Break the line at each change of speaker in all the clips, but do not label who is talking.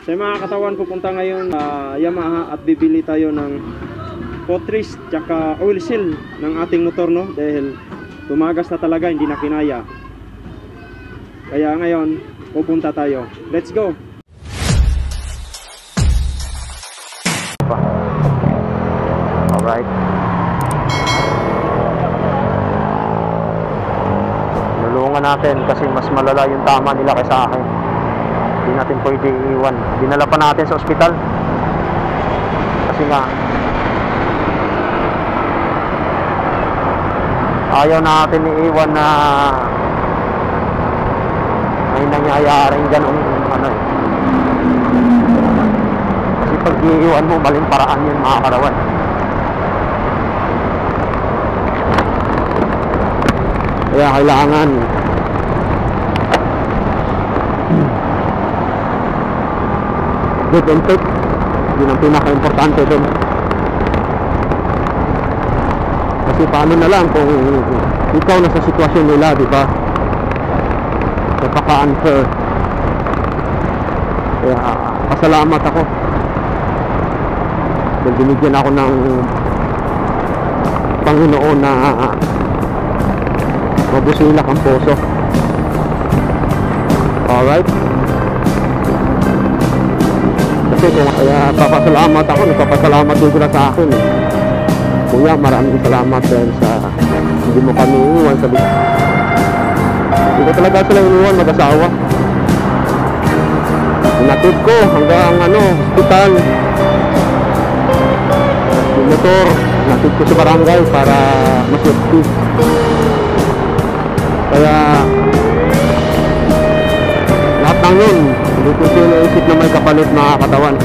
Sa mga katawan, pupunta ngayon sa Yamaha at bibili tayo ng footrest tsaka oil seal ng ating motor, no? Dahil tumagas na talaga, hindi na kinaya. Kaya ngayon, pupunta tayo. Let's go!
Alright. Nulungan natin kasi mas malala yung tama nila kaysa akin. Hindi natin pwede iiwan. Dinala pa natin sa ospital kasi nga ayaw natin iiwan na may nangyayaring ganun ano eh. Kasi pag iiwan mo, maling paraan yun mga karawan. Kaya kailangan give and take. Yun ang pinaka-importante dun. Kasi paano na lang kung ikaw na sa sitwasyon nila, di ba? Napaka-unfair. Kaya pasalamat ako dahil binigyan ako ng Panginoon na mabusilak ang puso. Alright. Kasi kung kaya papasalamat ako, nagpapasalamat din sila sa akin eh. Kuya, maraming salamat dahil sa hindi mo kami iwan. Sabi, hindi ko talaga sila iniwan mag-asawa. Inatid ko hanggang hospital. Yung motor, inatid ko sa barangay para mas-safety. Kaya lahat ng yun, hindi ko sinaisip na may kapalit na katawan.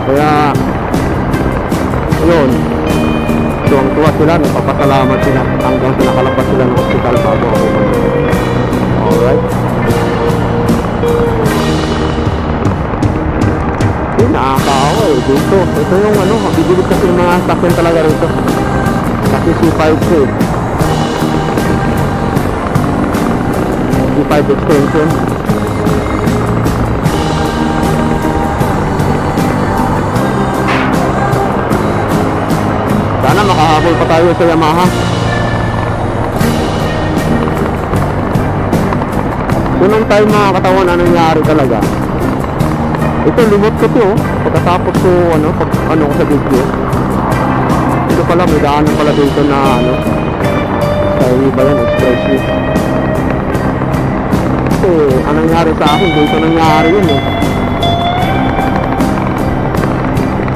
Kaya yun, tuwang-tuwa sila, nagpapasalamat sila hanggang sa nakalabas sila ng hospital bago ako. Alright. Nakakaawa eh dito. Ito yung bibilit kasi yung mga sakyan talaga rito. Kasi C5 eh. C5 extension. Sana makahabol pa tayo sa Yamaha. Unang time mga katawan, anong nangyari talaga? Ito, limot ko ito, pagkatapos ko, ko sa video. Ito pala, may daanan pala dito na, sa iba yan, expressway. Kasi, anong nangyari sa akin, dito nangyari yun eh.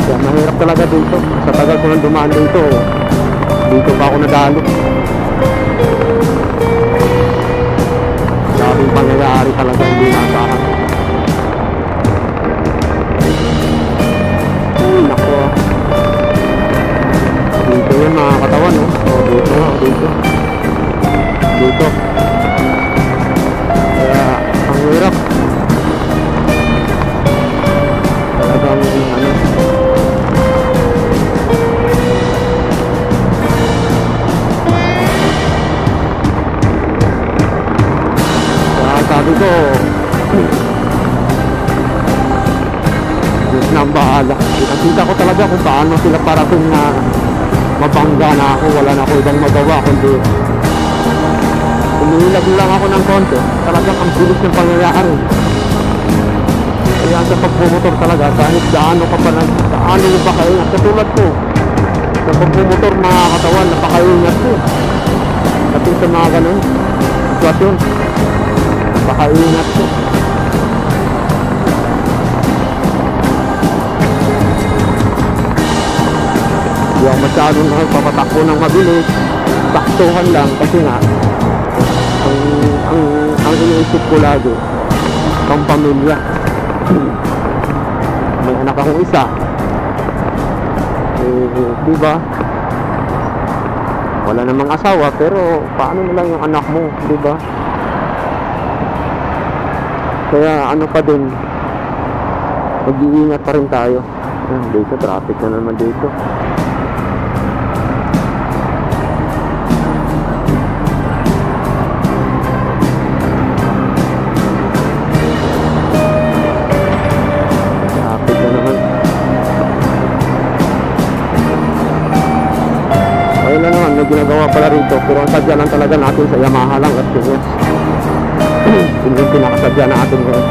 Kaya, mahirap talaga dito. Sa tagal ko nang dumaan dito, dito pa ako nadalo. Daming pangyayari talaga, hindi nasahan. Nako, dito yun mga katawan, no? Dito kaya ang hirap talagang kaya sabi ko Diyos na ang bahala. Nakita ko talaga kung paano sila parating na mabangga na ako. Wala na ako ibang magawa kundi umilag lang ako ng konti. Talagang ang bilis ng pangyayari. Kaya sa pagbumotor talaga, kahit gaano ka pa gaano yung pakaingat. Katulad ko, sa pagbumotor mga katawan, napakaingat ko. Kasi sa mga ganun sitwasyon, napakaingat ko. Hindi ako masyadong papatakbo ng mabilis. Saktuhan lang kasi nga ang iniisip ko lagi ang pamilya. May anak akong isa diba wala namang asawa pero paano na lang yung anak mo, diba? Kaya pa din, mag-iingat pa rin tayo. Dito traffic na naman dito. may ginagawa pala rito, pero ang sadya lang talaga natin sa Yamaha lang at TVS. Yun yung pinakasadya natin ngayon.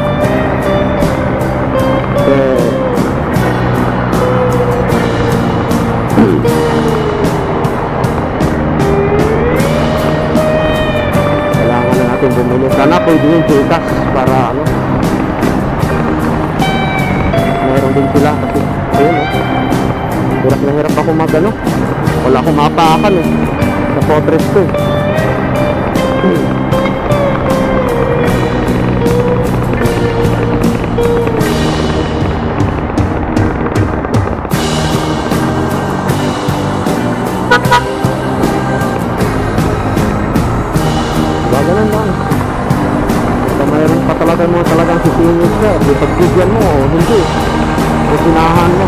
Kailangan na natin bumili. Sana pwede yung Gcash para ano, meron din sila kasi ayun hirap na hirap ako mag ano, wala akong mapakan sa Fortress ko ganun lang. Basta mayroon pa talaga mo talagang sisingit ka, di pagbigyan mo o hindi o sinahan mo.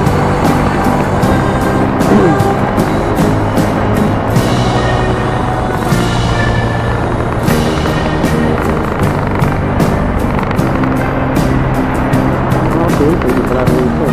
Okay, pwede pala rin ito.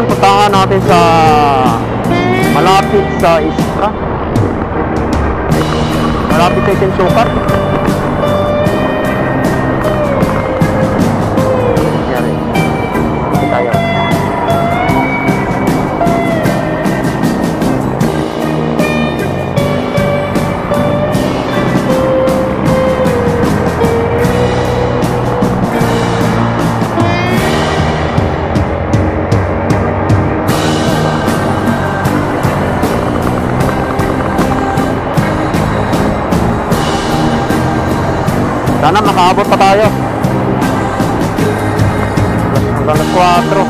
Puntahan natin sa malapit sa Istra, malapit sa Itin Sukar. Yari tayo. Sana makaabot pa tayo hanggang alas 4.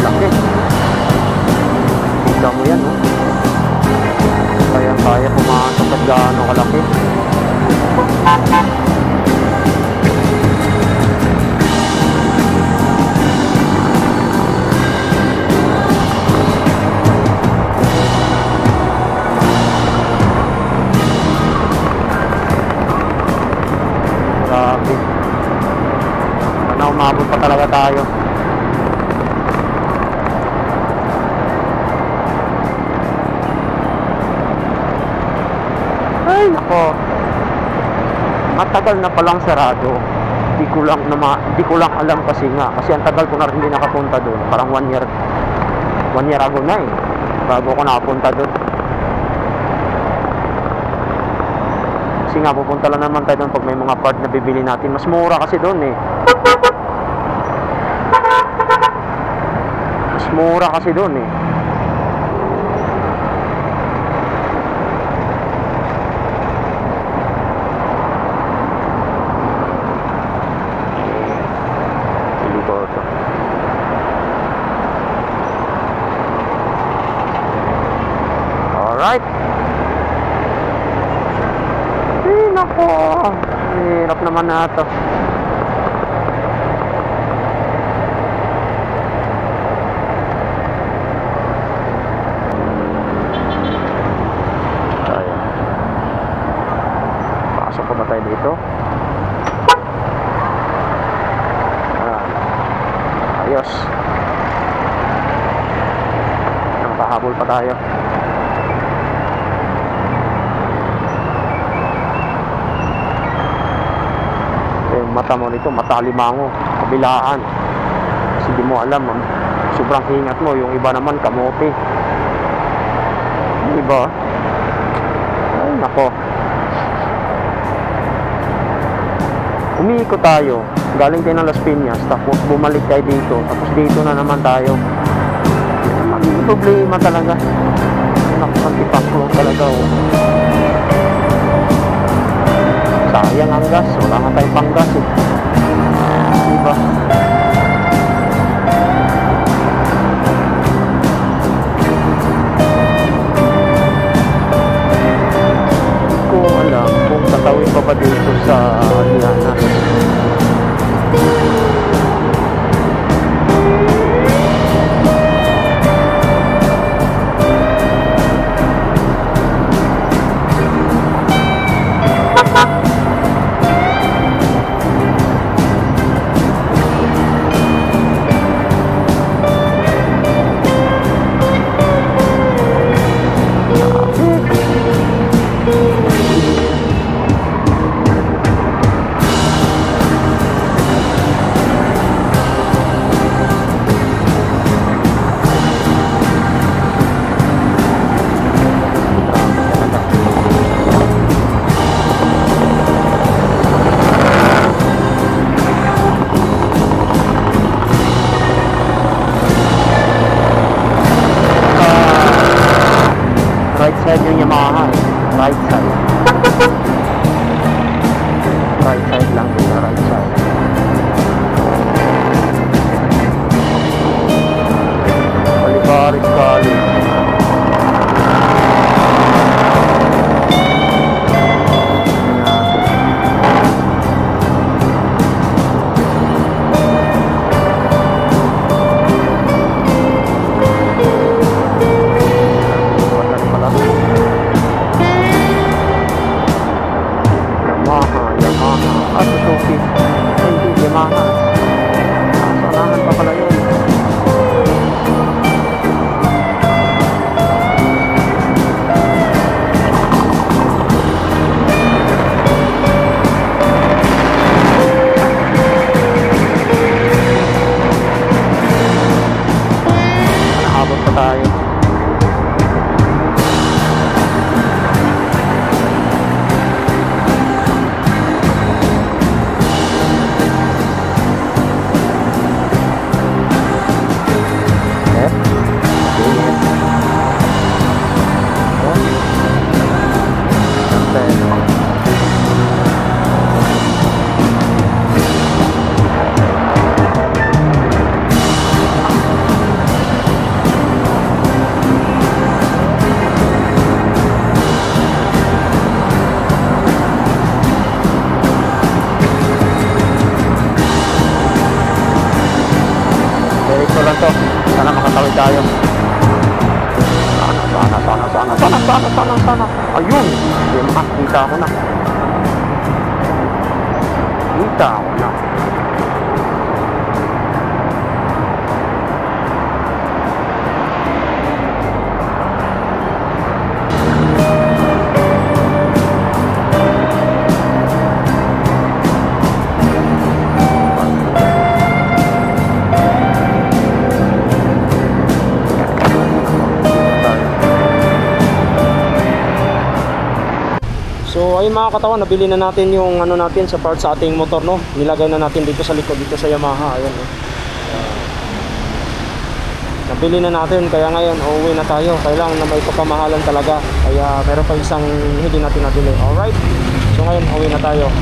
Laki. Kita mo yan, no? Kaya pumasok at gaano kalaki. Sana umabot pa talaga tayo. Ay nako, matagal na palang sarado. Di ko lang alam kasi ang tagal ko na rin hindi nakapunta doon. Parang 1 year ago na bago ko nakapunta doon. Kasi nga pupunta lang naman tayo doon pag may mga part na bibili natin. Mas mura kasi doon mas mura kasi doon Alright. Nako, hirap naman na ito. Pasok pa ba tayo dito? Ayos. Nakahabol pa tayo. Mata mo nito, mata limango, kabilaan. Kasi di mo alam, sobrang hingat mo. Yung iba naman, kamote. Diba? Ay, nako. Umiikot tayo. Galing tayo ng Las Piñas, tapos bumalik tayo dito. Tapos dito na naman tayo. Ang problema talaga. Naku, antipaklo talaga. Sayang ang gas, wala nga tayong panggas diba? tayo. Sana. Ayun! Kita ko na.
So ayun mga katawan, nabili na natin yung ano natin sa parts sa ating motor, no. Nilagay na natin dito sa likod dito sa Yamaha, ayun no. Nabili na natin, kaya ngayon uuwi na tayo. Kailangan na may pagkamahalan talaga. Kaya meron pa isang hindi natin nabili. Alright. So ngayon uuwi na tayo.